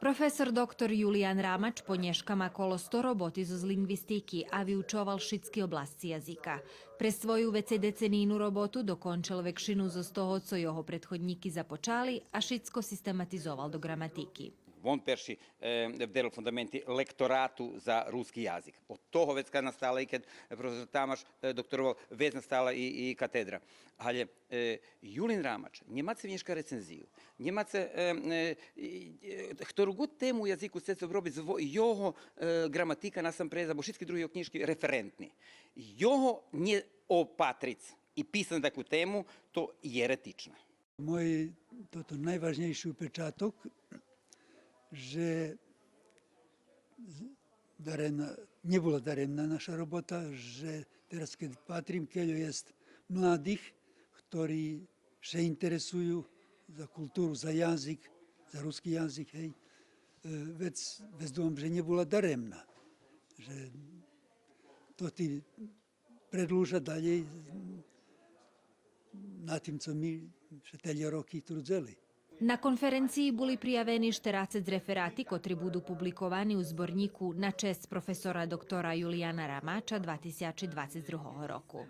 Profesor dr. Julijan Ramač ponješka má kolo 100 roboty z lingvistiki, a vyučoval všetky oblasti jazyka. Pre svoju vecedecenijnu robotu dokončil vekšinu zo toho, co jeho prethodníky započali, a všetko systematizoval do gramatiki. On перший вделав фундаменти лекторату за русский язик. От того вецька настала і професор Тамаш докторував, весь настала і катедра. Але Юлін Рамач, нема це вінішка рецензію, нема це хто тему язику це робить, його граматика насамперед, або всі другі книжки референтні. Його не опатриць і писати таку тему, то еретично. Мой найважнейший upečatok, že nebola daremná naša robota, že teraz, keď patrím, keľo jest mladých, ktorí sa interesujú za kultúru, za jazyk, za ruský jazyk, hej, vec dúfam, že nebola daremná. Že to ty predlúža ďalej na tým, co my všetky roky trudzeli. Na konferenciji boli prijaveni 40 referati, kotri budu publikovani u zborniku na čest profesora doktora Julijana Ramača 2022 roku.